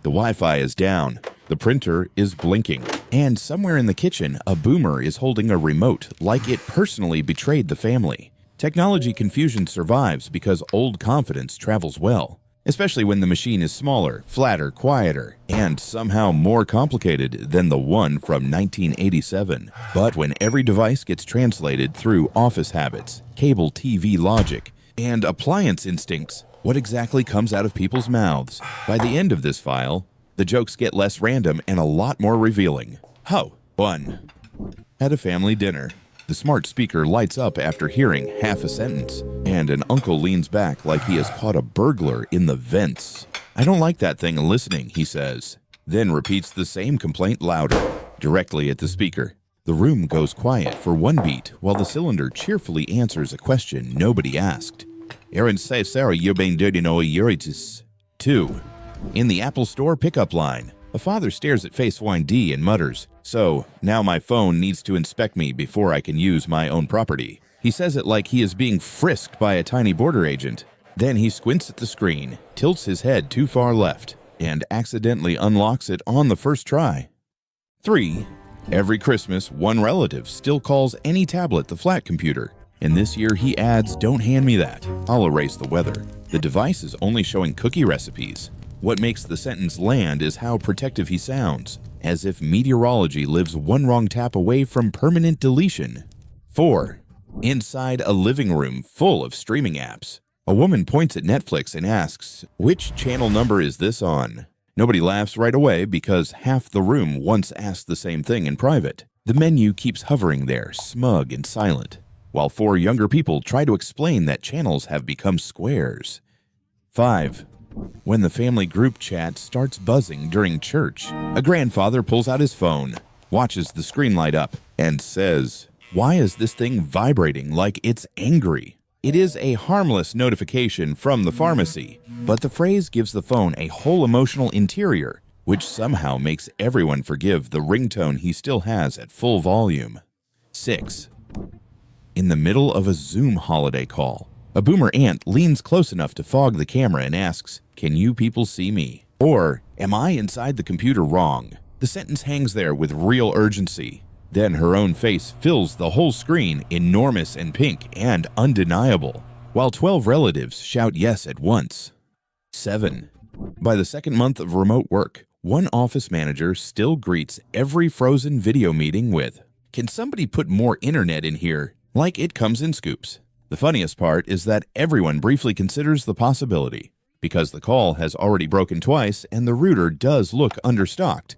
The Wi-Fi is down. The printer is blinking. And somewhere in the kitchen, a boomer is holding a remote like it personally betrayed the family. Technology confusion survives because old confidence travels well, especially when the machine is smaller, flatter, quieter, and somehow more complicated than the one from 1987. But when every device gets translated through office habits, cable TV logic, and appliance instincts, what exactly comes out of people's mouths? By the end of this file, the jokes get less random and a lot more revealing. 1. At a family dinner, the smart speaker lights up after hearing half a sentence, and an uncle leans back like he has caught a burglar in the vents. "I don't like that thing listening," he says, then repeats the same complaint louder, directly at the speaker. The room goes quiet for one beat while the cylinder cheerfully answers a question nobody asked. "Aaron says, Sarah, you've been doing no uritis." 2. In the Apple Store pickup line, a father stares at face wine D and mutters, "So, now my phone needs to inspect me before I can use my own property." He says it like he is being frisked by a tiny border agent. Then he squints at the screen, tilts his head too far left, and accidentally unlocks it on the first try. 3. Every Christmas, one relative still calls any tablet the flat computer. And this year he adds, "Don't hand me that. I'll erase the weather." The device is only showing cookie recipes. What makes the sentence land is how protective he sounds, as if meteorology lives one wrong tap away from permanent deletion. 4. Inside a living room full of streaming apps, a woman points at Netflix and asks, "Which channel number is this on?" Nobody laughs right away because half the room once asked the same thing in private. The menu keeps hovering there, smug and silent, while 4 younger people try to explain that channels have become squares. 5. When the family group chat starts buzzing during church, a grandfather pulls out his phone, watches the screen light up, and says, "Why is this thing vibrating like it's angry?" It is a harmless notification from the pharmacy, but the phrase gives the phone a whole emotional interior, which somehow makes everyone forgive the ringtone he still has at full volume. 6. In the middle of a Zoom holiday call, a boomer aunt leans close enough to fog the camera and asks, "Can you people see me?" Or, "Am I inside the computer wrong?" The sentence hangs there with real urgency. Then her own face fills the whole screen, enormous and pink and undeniable, while 12 relatives shout yes at once. 7. By the second month of remote work, one office manager still greets every frozen video meeting with, "Can somebody put more internet in here?" like it comes in scoops. The funniest part is that everyone briefly considers the possibility, because the call has already broken twice and the router does look understocked.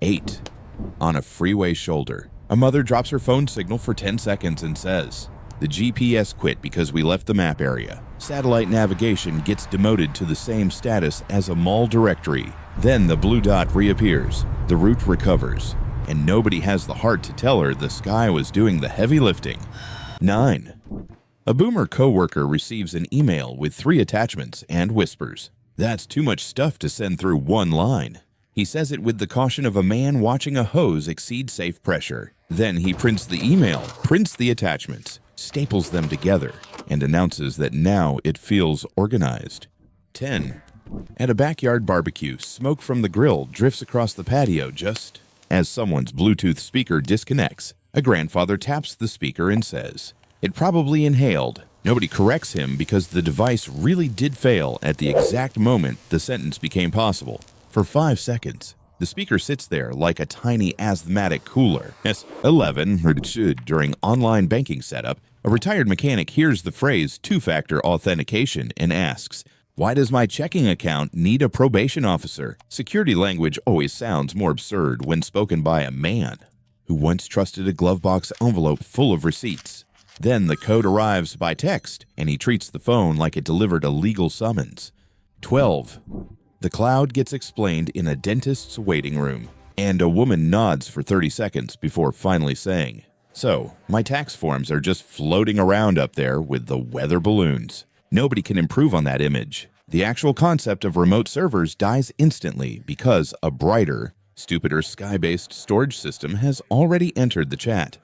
8. On a freeway shoulder, a mother drops her phone signal for 10 seconds and says, "The GPS quit because we left the map area." Satellite navigation gets demoted to the same status as a mall directory. Then the blue dot reappears, the route recovers, and nobody has the heart to tell her the sky was doing the heavy lifting. 9. A boomer coworker receives an email with 3 attachments and whispers, "That's too much stuff to send through one line." He says it with the caution of a man watching a hose exceed safe pressure. Then he prints the email, prints the attachments, staples them together, and announces that now it feels organized. 10. At a backyard barbecue, smoke from the grill drifts across the patio just as someone's Bluetooth speaker disconnects. A grandfather taps the speaker and says, "It probably inhaled." Nobody corrects him because the device really did fail at the exact moment the sentence became possible. For 5 seconds, the speaker sits there like a tiny asthmatic cooler. 11. During online banking setup, a retired mechanic hears the phrase two-factor authentication and asks, "Why does my checking account need a probation officer?" Security language always sounds more absurd when spoken by a man who once trusted a glove box envelope full of receipts. Then the code arrives by text, and he treats the phone like it delivered a legal summons. 12. The cloud gets explained in a dentist's waiting room, and a woman nods for 30 seconds before finally saying, "So, my tax forms are just floating around up there with the weather balloons." Nobody can improve on that image. The actual concept of remote servers dies instantly because a brighter, stupider sky-based storage system has already entered the chat.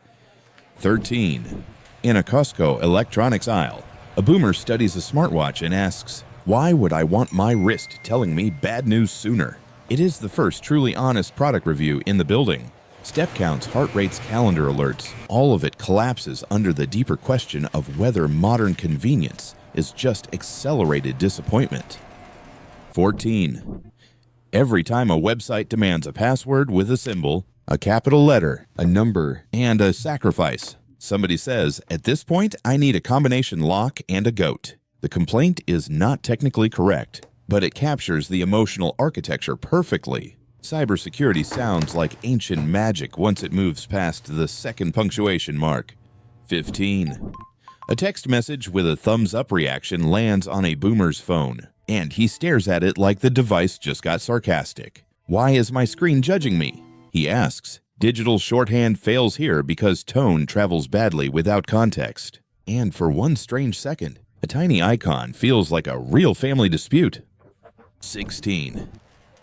13. In a Costco electronics aisle, a boomer studies a smartwatch and asks, "Why would I want my wrist telling me bad news sooner?" It is the first truly honest product review in the building. Step counts, heart rates, calendar alerts, all of it collapses under the deeper question of whether modern convenience is just accelerated disappointment. 14. Every time a website demands a password with a symbol, a capital letter, a number, and a sacrifice, somebody says, "At this point, I need a combination lock and a goat." The complaint is not technically correct, but it captures the emotional architecture perfectly. Cybersecurity sounds like ancient magic once it moves past the second punctuation mark. 15. A text message with a thumbs-up reaction lands on a boomer's phone, and he stares at it like the device just got sarcastic. "Why is my screen judging me?" he asks. Digital shorthand fails here because tone travels badly without context. And for one strange second, a tiny icon feels like a real family dispute. 16.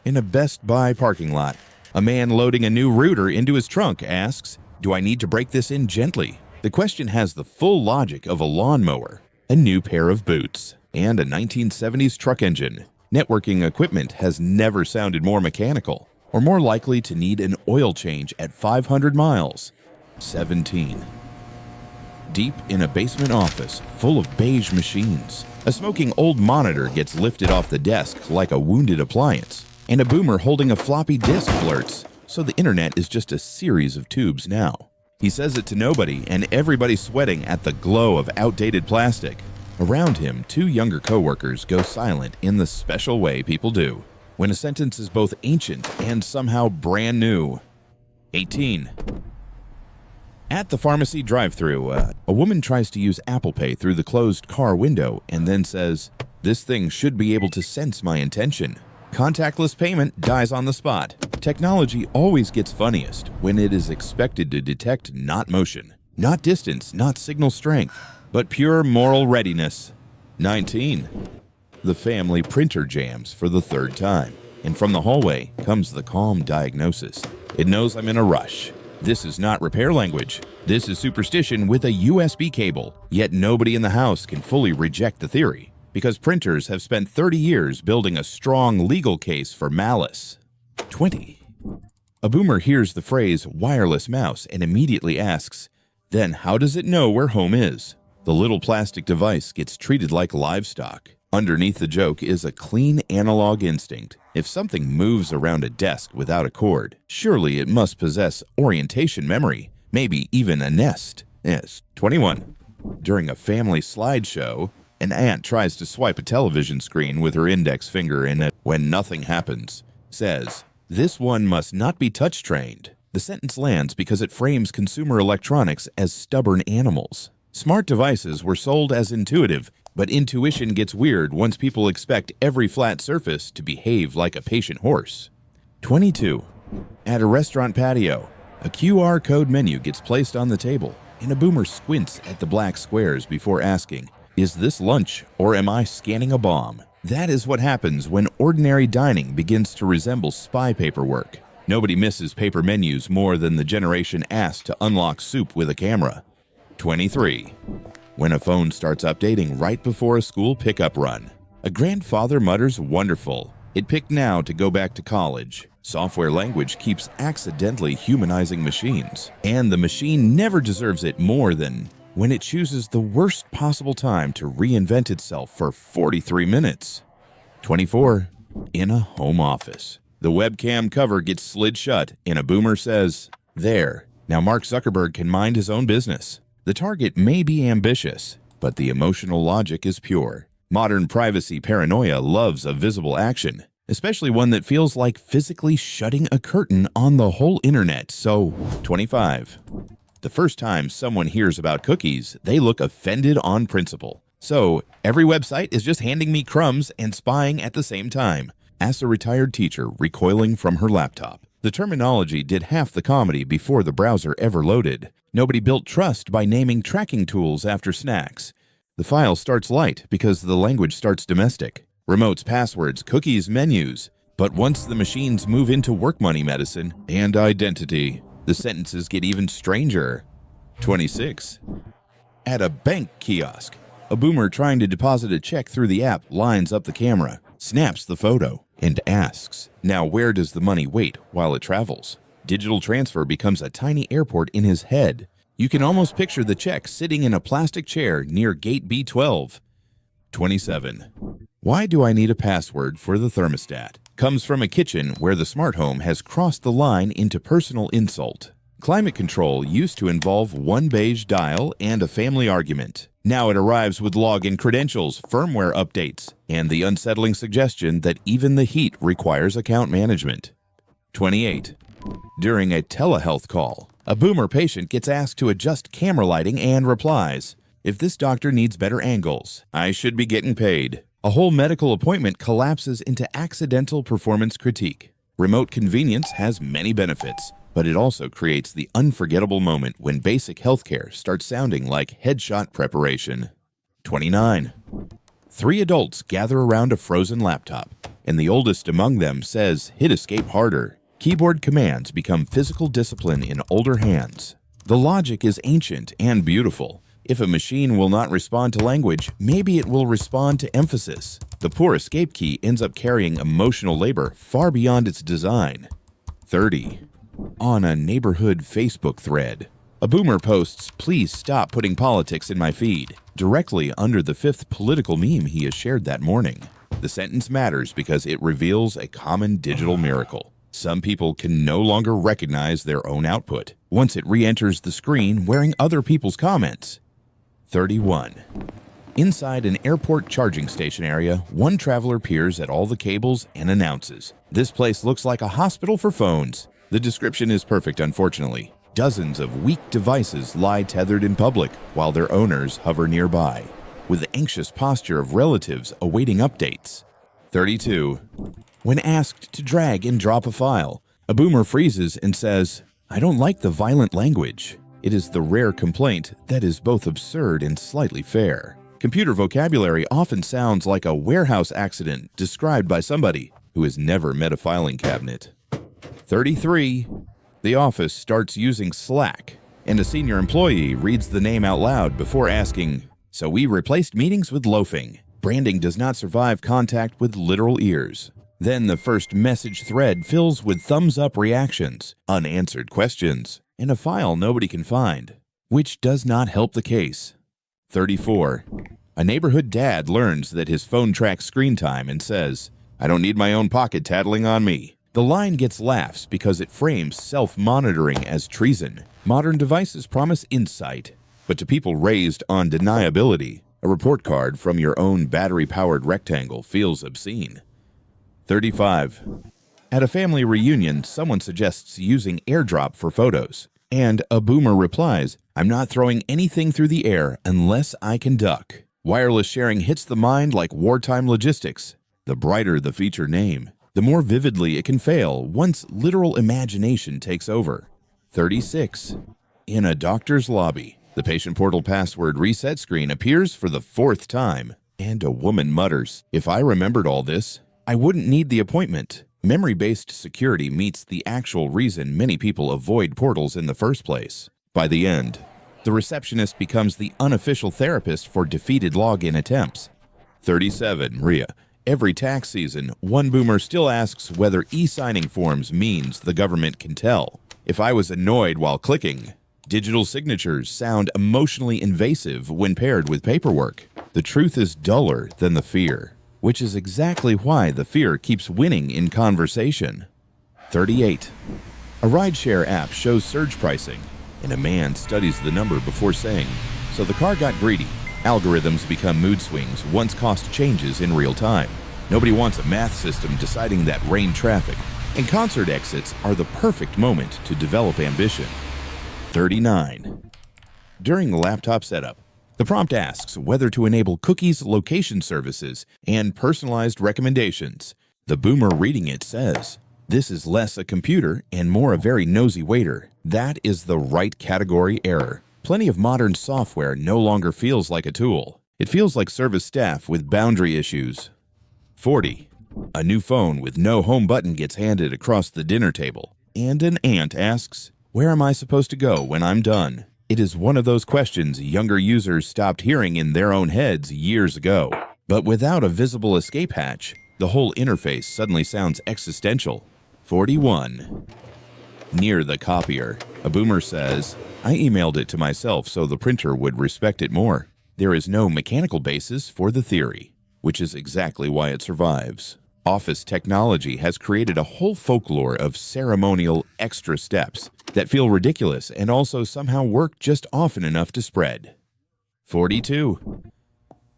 In a Best Buy parking lot, a man loading a new router into his trunk asks, "Do I need to break this in gently?" The question has the full logic of a lawnmower, a new pair of boots, and a 1970s truck engine. Networking equipment has never sounded more mechanical, or more likely to need an oil change at 500 miles. 17. Deep in a basement office full of beige machines, a smoking old monitor gets lifted off the desk like a wounded appliance, and a boomer holding a floppy disk blurts, "So the internet is just a series of tubes now." He says it to nobody, and everybody's sweating at the glow of outdated plastic. Around him, two younger coworkers go silent in the special way people do when a sentence is both ancient and somehow brand new. 18. At the pharmacy drive-thru, a woman tries to use Apple Pay through the closed car window and then says, "This thing should be able to sense my intention." Contactless payment dies on the spot. Technology always gets funniest when it is expected to detect not motion, not distance, not signal strength, but pure moral readiness. 19. The family printer jams for the third time, and from the hallway comes the calm diagnosis. It knows I'm in a rush. This is not repair language. This is superstition with a USB cable. Yet nobody in the house can fully reject the theory, because printers have spent 30 years building a strong legal case for malice. 20. A boomer hears the phrase wireless mouse and immediately asks, "Then how does it know where home is?" The little plastic device gets treated like livestock. Underneath the joke is a clean analog instinct. If something moves around a desk without a cord, surely it must possess orientation memory, maybe even a nest. Yes. 21. During a family slideshow, an aunt tries to swipe a television screen with her index finger in it when nothing happens. Says, "This one must not be touch-trained." The sentence lands because it frames consumer electronics as stubborn animals. Smart devices were sold as intuitive, but intuition gets weird once people expect every flat surface to behave like a patient horse. 22. At a restaurant patio, a QR code menu gets placed on the table, and a boomer squints at the black squares before asking, "Is this lunch or am I scanning a bomb?" That is what happens when ordinary dining begins to resemble spy paperwork. Nobody misses paper menus more than the generation asked to unlock soup with a camera. 23. When a phone starts updating right before a school pickup run, a grandfather mutters, "Wonderful. It picked now to go back to college." Software language keeps accidentally humanizing machines, and the machine never deserves it more than when it chooses the worst possible time to reinvent itself for 43 minutes. 24. In a home office, the webcam cover gets slid shut, and a boomer says, "There, now Mark Zuckerberg can mind his own business." The target may be ambitious, but the emotional logic is pure. Modern privacy paranoia loves a visible action, especially one that feels like physically shutting a curtain on the whole internet. So, 25. The first time someone hears about cookies, they look offended on principle. "So, every website is just handing me crumbs and spying at the same time," asks a retired teacher recoiling from her laptop. The terminology did half the comedy before the browser ever loaded. Nobody built trust by naming tracking tools after snacks. The file starts light because the language starts domestic. Remotes, passwords, cookies, menus. But once the machines move into work money medicine and identity, the sentences get even stranger. 26. At a bank kiosk, a boomer trying to deposit a check through the app lines up the camera, snaps the photo, and asks, now where does the money wait while it travels? Digital transfer becomes a tiny airport in his head. You can almost picture the check sitting in a plastic chair near gate B12. 27. Why do I need a password for the thermostat? Comes from a kitchen where the smart home has crossed the line into personal insult. Climate control used to involve one beige dial and a family argument. Now it arrives with login credentials, firmware updates, and the unsettling suggestion that even the heat requires account management. 28. During a telehealth call, a boomer patient gets asked to adjust camera lighting and replies, if this doctor needs better angles, I should be getting paid. A whole medical appointment collapses into accidental performance critique. Remote convenience has many benefits, but it also creates the unforgettable moment when basic healthcare starts sounding like headshot preparation. 29. 3 adults gather around a frozen laptop, and the oldest among them says, hit escape harder. Keyboard commands become physical discipline in older hands. The logic is ancient and beautiful. If a machine will not respond to language, maybe it will respond to emphasis. The poor escape key ends up carrying emotional labor far beyond its design. 30. On a neighborhood Facebook thread, a boomer posts, please stop putting politics in my feed, directly under the 5th political meme he has shared that morning. The sentence matters because it reveals a common digital miracle. Some people can no longer recognize their own output once it re-enters the screen wearing other people's comments. 31. Inside an airport charging station area, one traveler peers at all the cables and announces, this place looks like a hospital for phones. The description is perfect, unfortunately. Dozens of weak devices lie tethered in public while their owners hover nearby, with the anxious posture of relatives awaiting updates. 32. When asked to drag and drop a file, a boomer freezes and says, I don't like the violent language. It is the rare complaint that is both absurd and slightly fair. Computer vocabulary often sounds like a warehouse accident described by somebody who has never met a filing cabinet. 33. The office starts using Slack, and a senior employee reads the name out loud before asking, so we replaced meetings with loafing. Branding does not survive contact with literal ears. Then the first message thread fills with thumbs-up reactions, unanswered questions, and a file nobody can find, which does not help the case. 34. A neighborhood dad learns that his phone tracks screen time and says, I don't need my own pocket tattling on me. The line gets laughs because it frames self-monitoring as treason. Modern devices promise insight, but to people raised on deniability, a report card from your own battery-powered rectangle feels obscene. 35. At a family reunion, someone suggests using AirDrop for photos, and a boomer replies, I'm not throwing anything through the air unless I can duck. Wireless sharing hits the mind like wartime logistics. The brighter the feature name, the more vividly it can fail once literal imagination takes over. 36. In a doctor's lobby, the patient portal password reset screen appears for the 4th time, and a woman mutters, if I remembered all this, I wouldn't need the appointment. Memory-based security meets the actual reason many people avoid portals in the first place. By the end, the receptionist becomes the unofficial therapist for defeated login attempts. 37. Ria. Every tax season, one boomer still asks whether e-signing forms means the government can tell. If I was annoyed while clicking, digital signatures sound emotionally invasive when paired with paperwork. The truth is duller than the fear, which is exactly why the fear keeps winning in conversation. 38. A rideshare app shows surge pricing, and a man studies the number before saying, so the car got greedy. Algorithms become mood swings once cost changes in real time. Nobody wants a math system deciding that rain traffic, and concert exits are the perfect moment to develop ambition. 39. During the laptop setup, the prompt asks whether to enable cookies, location services, and personalized recommendations. The boomer reading it says, this is less a computer and more a very nosy waiter. That is the right category error. Plenty of modern software no longer feels like a tool. It feels like service staff with boundary issues. 40. A new phone with no home button gets handed across the dinner table, and an aunt asks, where am I supposed to go when I'm done? It is one of those questions younger users stopped hearing in their own heads years ago. But without a visible escape hatch, The whole interface suddenly sounds existential. 41. Near the copier, a boomer says, I emailed it to myself so the printer would respect it more. There is no mechanical basis for the theory, which is exactly why it survives. Office technology has created a whole folklore of ceremonial extra steps that feel ridiculous and also somehow work just often enough to spread. 42.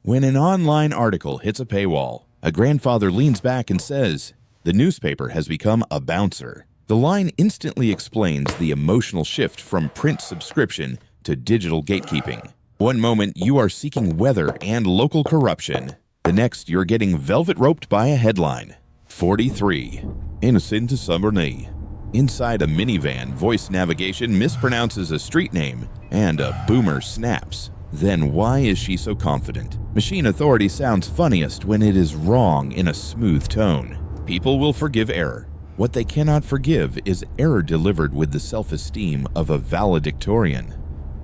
When an online article hits a paywall, a grandfather leans back and says, the newspaper has become a bouncer. The line instantly explains the emotional shift from print subscription to digital gatekeeping. One moment you are seeking weather and local corruption. The next you're getting velvet roped by a headline. 43. Innocent subordinate. Inside a minivan, voice navigation mispronounces a street name and a boomer snaps. Then why is she so confident? Machine authority sounds funniest when it is wrong in a smooth tone. People will forgive error. What they cannot forgive is error delivered with the self-esteem of a valedictorian.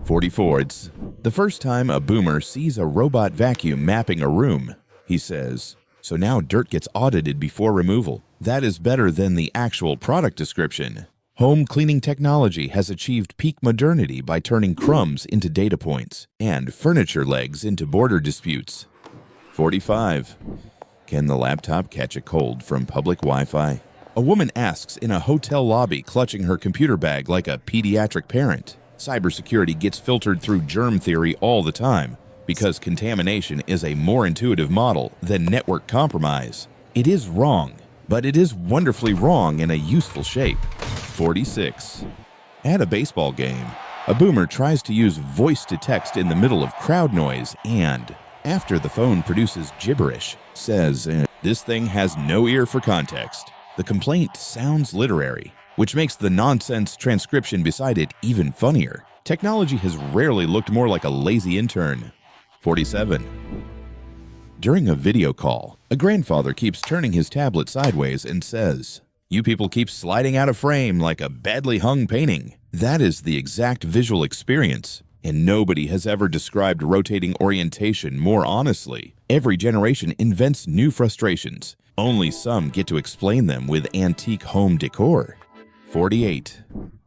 44. It's the first time a boomer sees a robot vacuum mapping a room. He says, so now dirt gets audited before removal. That is better than the actual product description. Home cleaning technology has achieved peak modernity by turning crumbs into data points and furniture legs into border disputes. 45. Can the laptop catch a cold from public Wi-Fi? A woman asks in a hotel lobby, clutching her computer bag like a pediatric parent. Cybersecurity gets filtered through germ theory all the time because contamination is a more intuitive model than network compromise. It is wrong, but it is wonderfully wrong in a useful shape. 46. At a baseball game, a boomer tries to use voice to text in the middle of crowd noise and, after the phone produces gibberish, says, this thing has no ear for context. The complaint sounds literary, which makes the nonsense transcription beside it even funnier. Technology has rarely looked more like a lazy intern. 47. During a video call, a grandfather keeps turning his tablet sideways and says, you people keep sliding out of frame like a badly hung painting. That is the exact visual experience, and nobody has ever described rotating orientation more honestly. Every generation invents new frustrations. Only some get to explain them with antique home decor. 48.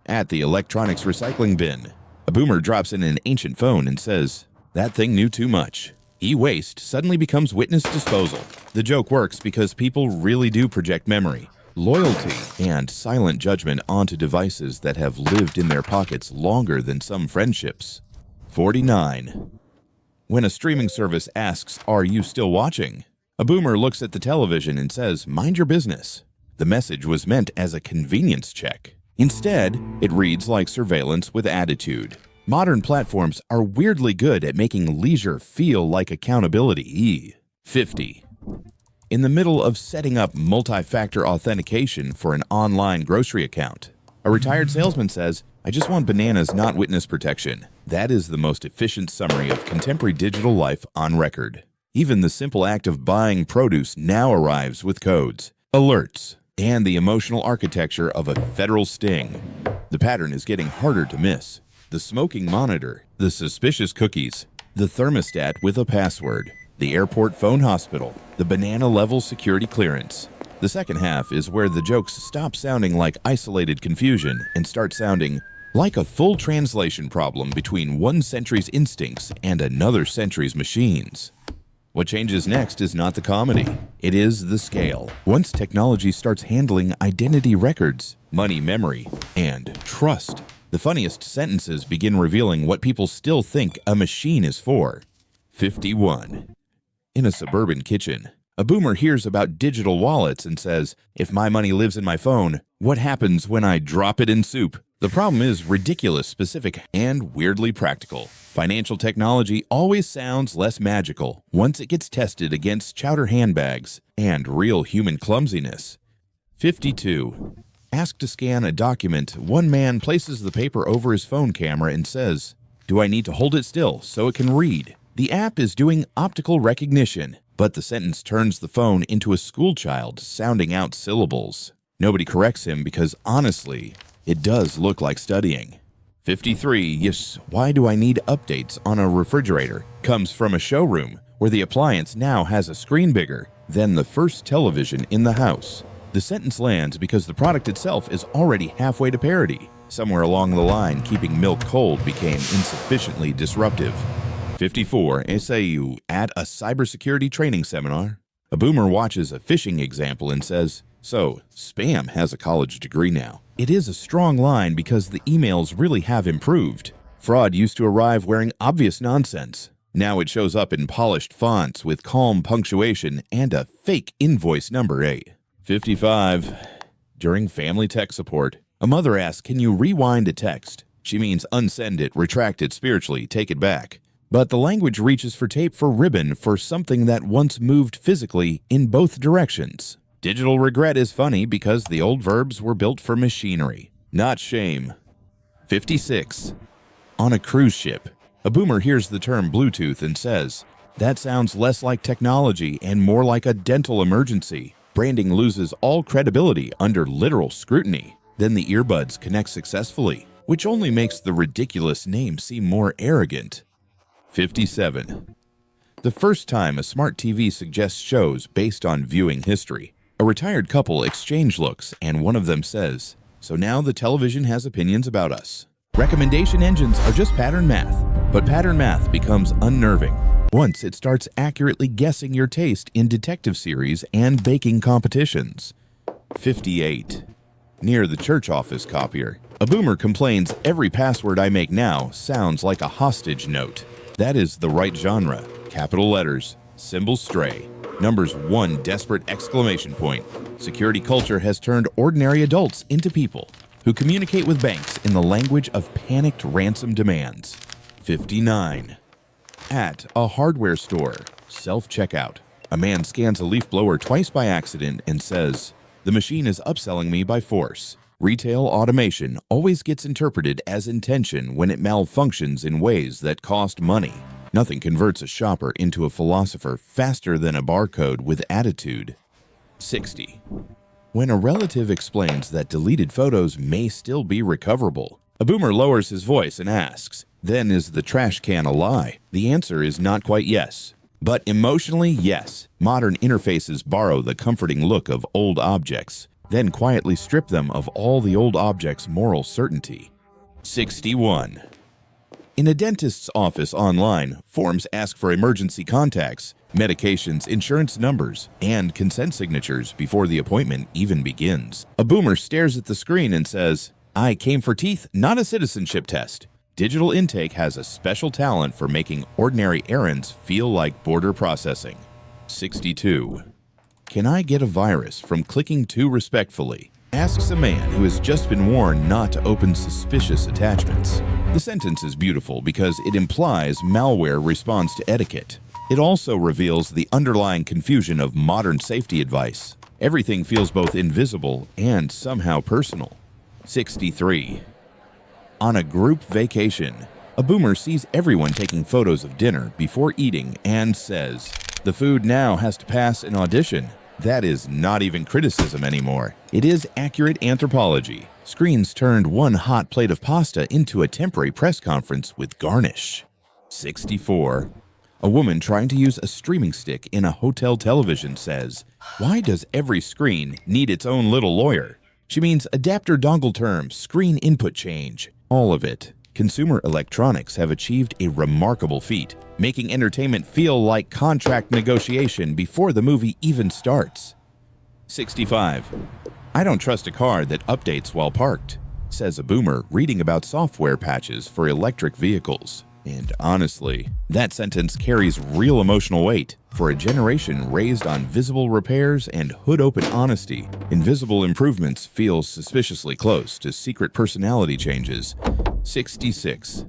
At the electronics recycling bin, a boomer drops in an ancient phone and says, that thing knew too much. E-waste suddenly becomes witness disposal. The joke works because people really do project memory, loyalty, and silent judgment onto devices that have lived in their pockets longer than some friendships. 49. When a streaming service asks, are you still watching? A boomer looks at the television and says, mind your business. The message was meant as a convenience check. Instead, it reads like surveillance with attitude. Modern platforms are weirdly good at making leisure feel like accountability. 50. In the middle of setting up multi-factor authentication for an online grocery account, a retired salesman says, I just want bananas, not witness protection. That is the most efficient summary of contemporary digital life on record. Even the simple act of buying produce now arrives with codes, alerts, and the emotional architecture of a federal sting. The pattern is getting harder to miss. The smoking monitor, the suspicious cookies, the thermostat with a password, the airport phone hospital, the banana-level security clearance. The second half is where the jokes stop sounding like isolated confusion and start sounding like a full translation problem between one century's instincts and another century's machines. What changes next is not the comedy, it is the scale. Once technology starts handling identity records, money memory, and trust, the funniest sentences begin revealing what people still think a machine is for. 51. In a suburban kitchen, a boomer hears about digital wallets and says, if my money lives in my phone, what happens when I drop it in soup? The problem is ridiculous, specific, and weirdly practical. Financial technology always sounds less magical once it gets tested against chowder handbags and real human clumsiness. 52. Asked to scan a document, one man places the paper over his phone camera and says, do I need to hold it still so it can read? The app is doing optical recognition, but the sentence turns the phone into a schoolchild sounding out syllables. Nobody corrects him because, honestly, it does look like studying. 53. Yes, why do I need updates on a refrigerator? Comes from a showroom where the appliance now has a screen bigger then the first television in the house. The sentence lands because the product itself is already halfway to parody. Somewhere along the line, keeping milk cold became insufficiently disruptive. 54. SAU at a cybersecurity training seminar. A boomer watches a phishing example and says, "So, spam has a college degree now." It is a strong line because the emails really have improved. Fraud used to arrive wearing obvious nonsense. Now it shows up in polished fonts with calm punctuation and a fake invoice number 8. 55. During family tech support, a mother asks, "Can you rewind a text?" She means unsend it, retract it spiritually, take it back. But the language reaches for tape for ribbon for something that once moved physically in both directions. Digital regret is funny because the old verbs were built for machinery, not shame. 56. On a cruise ship, a boomer hears the term Bluetooth and says, "That sounds less like technology and more like a dental emergency." Branding loses all credibility under literal scrutiny. Then the earbuds connect successfully, which only makes the ridiculous name seem more arrogant. 57. The first time a smart TV suggests shows based on viewing history. A retired couple exchange looks, and one of them says, "So now the television has opinions about us." Recommendation engines are just pattern math, but pattern math becomes unnerving once it starts accurately guessing your taste in detective series and baking competitions. 58. Near the church office copier, a boomer complains, "Every password I make now sounds like a hostage note." That is the right genre. Capital letters, symbols stray, numbers 1 desperate exclamation point. Security culture has turned ordinary adults into people who communicate with banks in the language of panicked ransom demands. 59. At a hardware store, self-checkout, a man scans a leaf blower twice by accident and says, "The machine is upselling me by force." Retail automation always gets interpreted as intention when it malfunctions in ways that cost money. Nothing converts a shopper into a philosopher faster than a barcode with attitude. 60. When a relative explains that deleted photos may still be recoverable, a boomer lowers his voice and asks, "Then is the trash can a lie?" The answer is not quite yes, but emotionally yes. Modern interfaces borrow the comforting look of old objects, then quietly strip them of all the old object's moral certainty. 61. In a dentist's office online, forms ask for emergency contacts, medications, insurance numbers, and consent signatures before the appointment even begins. A boomer stares at the screen and says, "I came for teeth, not a citizenship test." Digital intake has a special talent for making ordinary errands feel like border processing. 62. Can I get a virus from clicking too respectfully? Asks a man who has just been warned not to open suspicious attachments. The sentence is beautiful because it implies malware responds to etiquette. It also reveals the underlying confusion of modern safety advice. Everything feels both invisible and somehow personal. 63. On a group vacation, a boomer sees everyone taking photos of dinner before eating and says, "The food now has to pass an audition." That is not even criticism anymore. It is accurate anthropology. Screens turned one hot plate of pasta into a temporary press conference with garnish. 64. A woman trying to use a streaming stick in a hotel television says, "Why does every screen need its own little lawyer?" She means adapter dongle terms, screen input change, all of it. Consumer electronics have achieved a remarkable feat, making entertainment feel like contract negotiation before the movie even starts. 65. I don't trust a car that updates while parked, says a boomer reading about software patches for electric vehicles. And honestly, that sentence carries real emotional weight. For a generation raised on visible repairs and hood-open honesty, invisible improvements feel suspiciously close to secret personality changes. 66.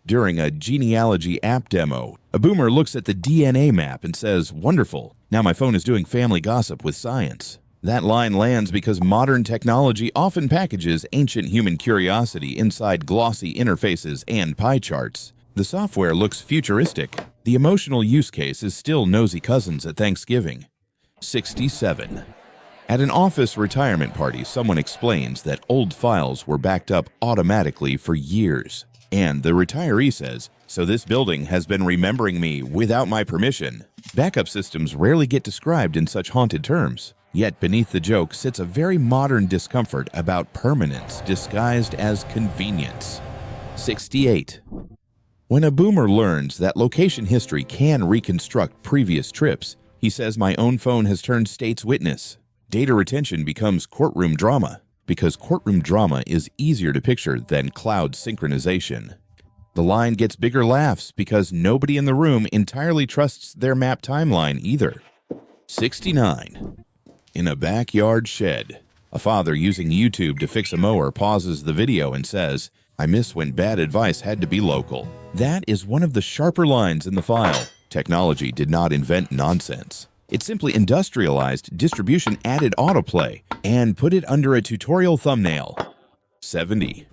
During a genealogy app demo, a boomer looks at the DNA map and says, "Wonderful, now my phone is doing family gossip with science." That line lands because modern technology often packages ancient human curiosity inside glossy interfaces and pie charts. The software looks futuristic. The emotional use case is still nosy cousins at Thanksgiving. 67. At an office retirement party, someone explains that old files were backed up automatically for years. And the retiree says, So this building has been remembering me without my permission. Backup systems rarely get described in such haunted terms. Yet beneath the joke sits a very modern discomfort about permanence disguised as convenience. 68. When a boomer learns that location history can reconstruct previous trips, he says my own phone has turned state's witness. Data retention becomes courtroom drama, because courtroom drama is easier to picture than cloud synchronization. The line gets bigger laughs because nobody in the room entirely trusts their map timeline either. 69. In a backyard shed, a father using YouTube to fix a mower pauses the video and says, "I miss when bad advice had to be local." That is one of the sharper lines in the file. Technology did not invent nonsense. It simply industrialized distribution, added autoplay, and put it under a tutorial thumbnail. 70.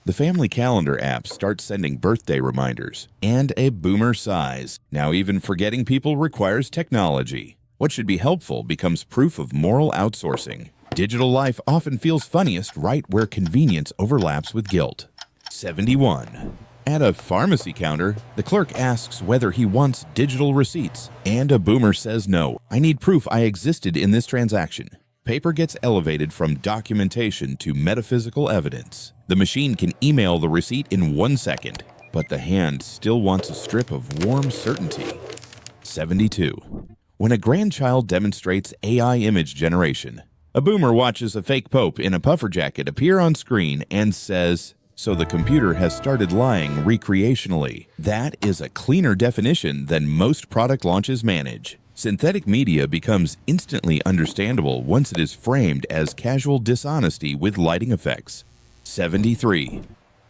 The family calendar app starts sending birthday reminders, and a boomer sighs. Now even forgetting people requires technology. What should be helpful becomes proof of moral outsourcing. Digital life often feels funniest right where convenience overlaps with guilt. 71. At a pharmacy counter, the clerk asks whether he wants digital receipts, and a boomer says no. "I need proof I existed in this transaction." Paper gets elevated from documentation to metaphysical evidence. The machine can email the receipt in 1 second, but the hand still wants a strip of warm certainty. 72. When a grandchild demonstrates AI image generation, a boomer watches a fake pope in a puffer jacket appear on screen and says, "So the computer has started lying recreationally." That is a cleaner definition than most product launches manage. Synthetic media becomes instantly understandable once it is framed as casual dishonesty with lighting effects. 73.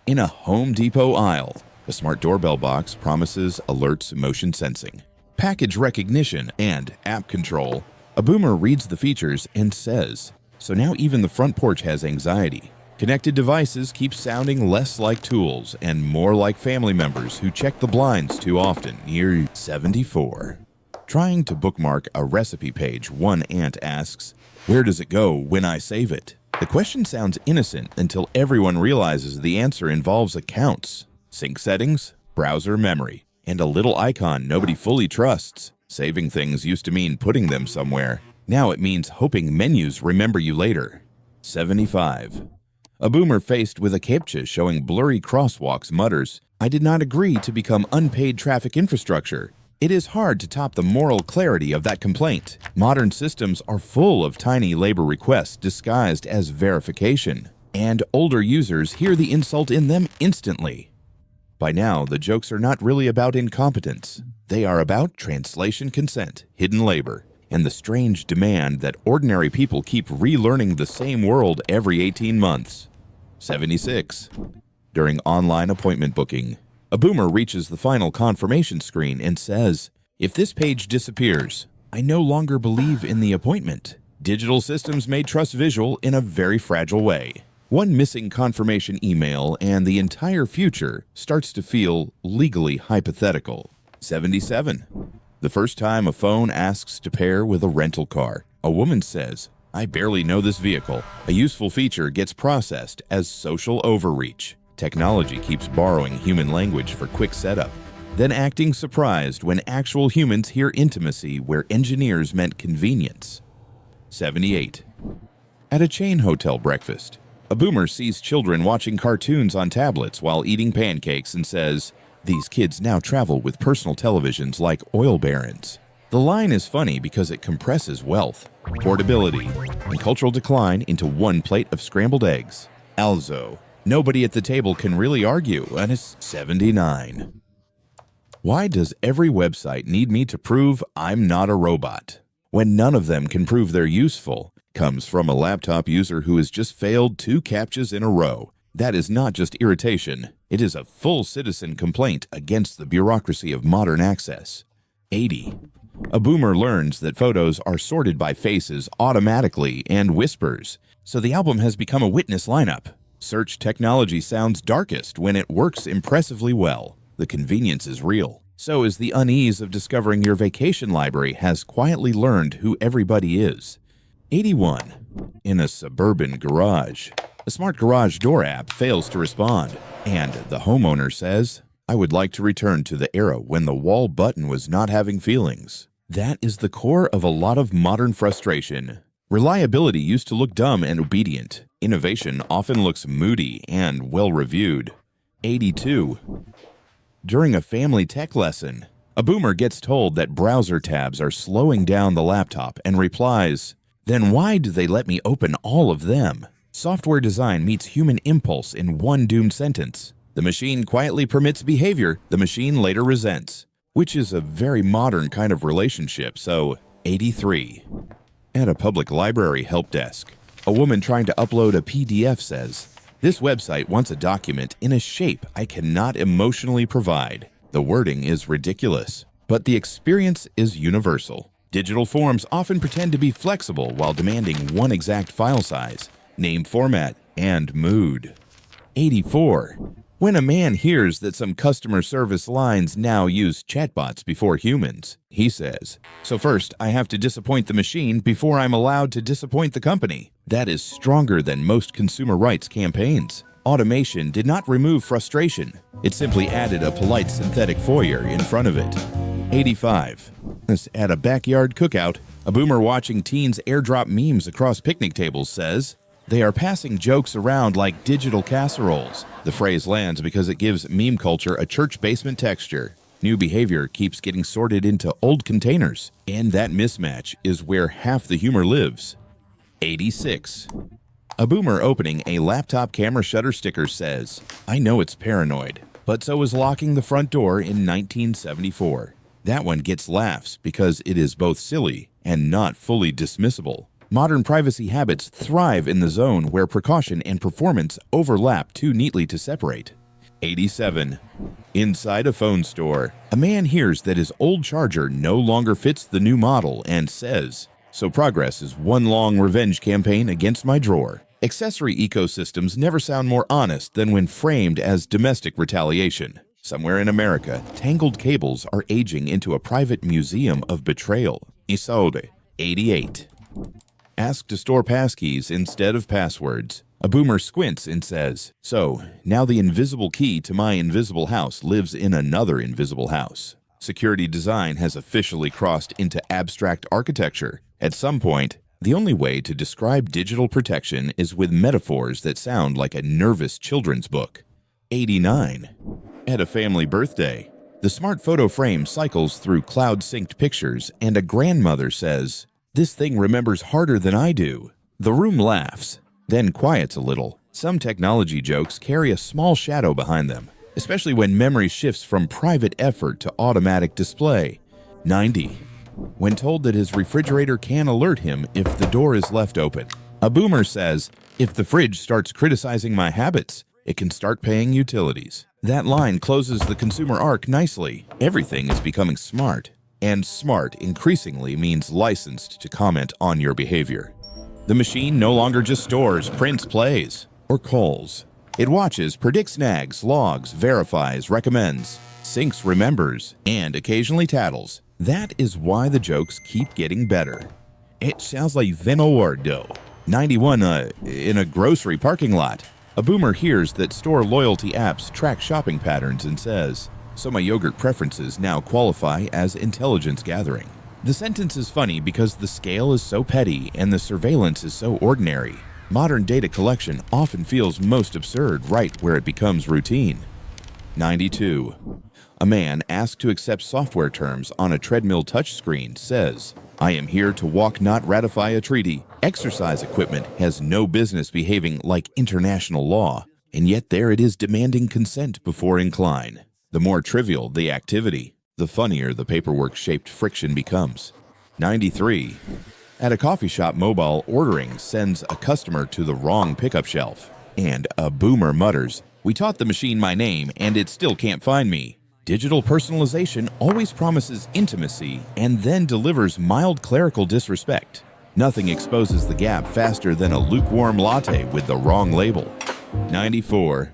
In a Home Depot aisle, a smart doorbell box promises alerts, motion sensing, package recognition, and app control. A boomer reads the features and says, "So now even the front porch has anxiety." Connected devices keep sounding less like tools and more like family members who check the blinds too often. Year 74. Trying to bookmark a recipe page, one aunt asks, "Where does it go when I save it?" The question sounds innocent until everyone realizes the answer involves accounts, sync settings, browser memory, and a little icon nobody fully trusts. Saving things used to mean putting them somewhere. Now it means hoping menus remember you later. 75. A boomer faced with a CAPTCHA showing blurry crosswalks mutters, "I did not agree to become unpaid traffic infrastructure." It is hard to top the moral clarity of that complaint. Modern systems are full of tiny labor requests disguised as verification, and older users hear the insult in them instantly. By now, the jokes are not really about incompetence. They are about translation consent, hidden labor, and the strange demand that ordinary people keep relearning the same world every 18 months. 76. During online appointment booking, a boomer reaches the final confirmation screen and says, "If this page disappears, I no longer believe in the appointment." Digital systems may trust visual in a very fragile way. One missing confirmation email and the entire future starts to feel legally hypothetical. 77. The first time a phone asks to pair with a rental car, a woman says, "I barely know this vehicle." A useful feature gets processed as social overreach. Technology keeps borrowing human language for quick setup, then acting surprised when actual humans hear intimacy where engineers meant convenience. 78. At a chain hotel breakfast, a boomer sees children watching cartoons on tablets while eating pancakes and says, "These kids now travel with personal televisions like oil barons." The line is funny because it compresses wealth, portability, and cultural decline into one plate of scrambled eggs. Also, nobody at the table can really argue, and it's 79. Why does every website need me to prove I'm not a robot? When none of them can prove they're useful, comes from a laptop user who has just failed 2 CAPTCHAs in a row. That is not just irritation, it is a full citizen complaint against the bureaucracy of modern access. 80. A boomer learns that photos are sorted by faces automatically and whispers, so the album has become a witness lineup. Search technology sounds darkest when it works impressively well. The convenience is real. So is the unease of discovering your vacation library has quietly learned who everybody is. 81. In a suburban garage, a smart garage door app fails to respond, and the homeowner says, I would like to return to the era when the wall button was not having feelings. That is the core of a lot of modern frustration. Reliability used to look dumb and obedient. Innovation often looks moody and well-reviewed. 82. During a family tech lesson, a boomer gets told that browser tabs are slowing down the laptop and replies, "Then why do they let me open all of them?" Software design meets human impulse in one doomed sentence. The machine quietly permits behavior the machine later resents, which is a very modern kind of relationship, so 83. At a public library help desk, a woman trying to upload a PDF says, "This website wants a document in a shape I cannot emotionally provide." The wording is ridiculous, but the experience is universal. Digital forms often pretend to be flexible while demanding one exact file size, name format, and mood. 84. When a man hears that some customer service lines now use chatbots before humans, he says, "So first, I have to disappoint the machine before I'm allowed to disappoint the company." That is stronger than most consumer rights campaigns. Automation did not remove frustration. It simply added a polite synthetic foyer in front of it. 85. At a backyard cookout, a boomer watching teens airdrop memes across picnic tables says, "They are passing jokes around like digital casseroles." The phrase lands because it gives meme culture a church basement texture. New behavior keeps getting sorted into old containers, and that mismatch is where half the humor lives. 86. A boomer opening a laptop camera shutter sticker says, "I know it's paranoid, but so was locking the front door in 1974. That one gets laughs because it is both silly and not fully dismissible. Modern privacy habits thrive in the zone where precaution and performance overlap too neatly to separate. 87. Inside a phone store, a man hears that his old charger no longer fits the new model and says, "So progress is one long revenge campaign against my drawer." Accessory ecosystems never sound more honest than when framed as domestic retaliation. Somewhere in America, tangled cables are aging into a private museum of betrayal. Isolde. 88. Ask to store passkeys instead of passwords. A boomer squints and says, "So, now the invisible key to my invisible house lives in another invisible house." Security design has officially crossed into abstract architecture. At some point, the only way to describe digital protection is with metaphors that sound like a nervous children's book. 89. At a family birthday, the smart photo frame cycles through cloud-synced pictures and a grandmother says, "This thing remembers harder than I do." The room laughs, then quiets a little. Some technology jokes carry a small shadow behind them, especially when memory shifts from private effort to automatic display. 90. When told that his refrigerator can alert him if the door is left open, a boomer says, "If the fridge starts criticizing my habits, it can start paying utilities." That line closes the consumer arc nicely. Everything is becoming smart, and smart increasingly means licensed to comment on your behavior. The machine no longer just stores, prints, plays, or calls. It watches, predicts nags, logs, verifies, recommends, syncs, remembers, and occasionally tattles. That is why the jokes keep getting better. It sounds like Venowardo. 91. In a grocery parking lot, a boomer hears that store loyalty apps track shopping patterns and says, "So my yogurt preferences now qualify as intelligence gathering." The sentence is funny because the scale is so petty and the surveillance is so ordinary. Modern data collection often feels most absurd right where it becomes routine. 92. A man asked to accept software terms on a treadmill touchscreen says, "I am here to walk, not ratify a treaty." Exercise equipment has no business behaving like international law, and yet there it is demanding consent before incline. The more trivial the activity, the funnier the paperwork-shaped friction becomes. 93. At a coffee shop, mobile ordering sends a customer to the wrong pickup shelf, and a boomer mutters, "We taught the machine my name, and it still can't find me." Digital personalization always promises intimacy and then delivers mild clerical disrespect. Nothing exposes the gap faster than a lukewarm latte with the wrong label. 94.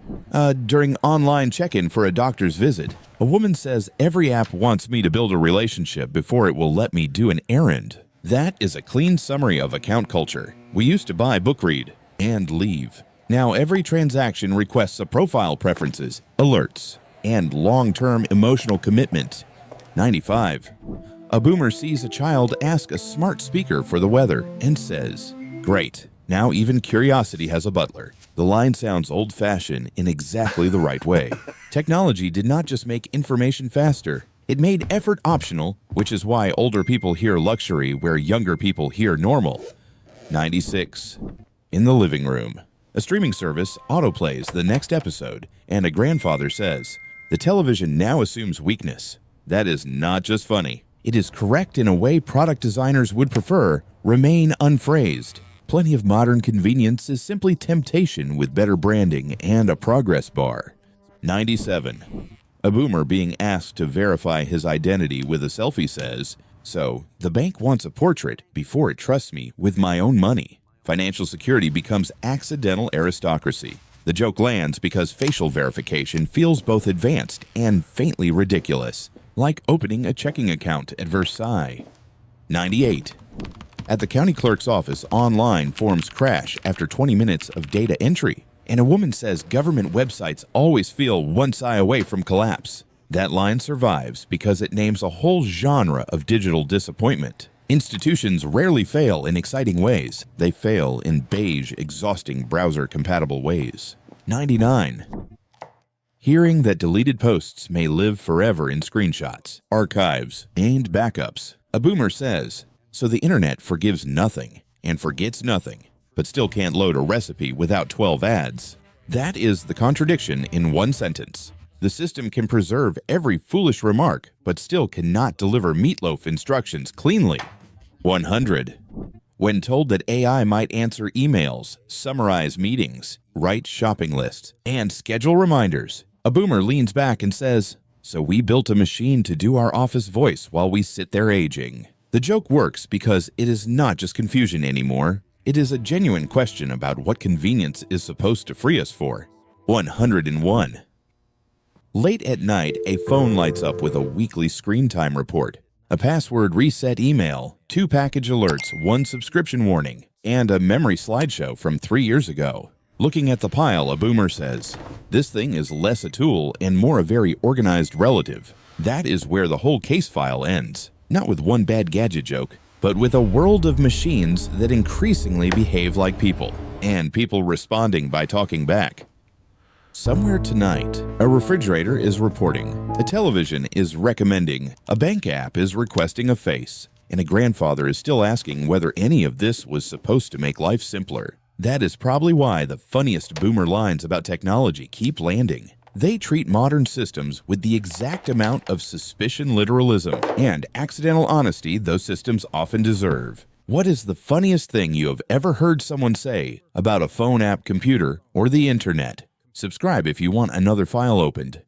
During online check-in for a doctor's visit, a woman says every app wants me to build a relationship before it will let me do an errand. That is a clean summary of account culture. We used to buy, book read, and leave. Now every transaction requests a profile preferences, alerts, and long-term emotional commitment. 95. A boomer sees a child ask a smart speaker for the weather and says, "Great, now even curiosity has a butler." The line sounds old-fashioned in exactly the right way. Technology did not just make information faster, it made effort optional, which is why older people hear luxury where younger people hear normal. 96. In the living room. A streaming service autoplays the next episode, and a grandfather says, "The television now assumes weakness." That is not just funny. It is correct in a way product designers would prefer, remain unphrased. Plenty of modern convenience is simply temptation with better branding and a progress bar. 97. A boomer being asked to verify his identity with a selfie says, "So, the bank wants a portrait before it trusts me with my own money." Financial security becomes accidental aristocracy. The joke lands because facial verification feels both advanced and faintly ridiculous, like opening a checking account at Versailles. 98. At the county clerk's office, online forms crash after 20 minutes of data entry, and a woman says government websites always feel one sigh away from collapse. That line survives because it names a whole genre of digital disappointment. Institutions rarely fail in exciting ways. They fail in beige, exhausting, browser-compatible ways. 99. Hearing that deleted posts may live forever in screenshots, archives, and backups. A boomer says, "So the internet forgives nothing and forgets nothing, but still can't load a recipe without 12 ads." That is the contradiction in one sentence. The system can preserve every foolish remark, but still cannot deliver meatloaf instructions cleanly. 100. When told that AI might answer emails, summarize meetings, write shopping lists, and schedule reminders, a boomer leans back and says, "So we built a machine to do our office voice while we sit there aging." The joke works because it is not just confusion anymore. It is a genuine question about what convenience is supposed to free us for. 101. Late at night, a phone lights up with a weekly screen time report, a password reset email, 2 package alerts, 1 subscription warning, and a memory slideshow from 3 years ago. Looking at the pile, a boomer says, "This thing is less a tool and more a very organized relative." That is where the whole case file ends. Not with one bad gadget joke, but with a world of machines that increasingly behave like people, and people responding by talking back. Somewhere tonight, a refrigerator is reporting, a television is recommending, a bank app is requesting a face, and a grandfather is still asking whether any of this was supposed to make life simpler. That is probably why the funniest boomer lines about technology keep landing. They treat modern systems with the exact amount of suspicion literalism and accidental honesty those systems often deserve. What is the funniest thing you have ever heard someone say about a phone app, computer, or the internet? Subscribe if you want another file opened.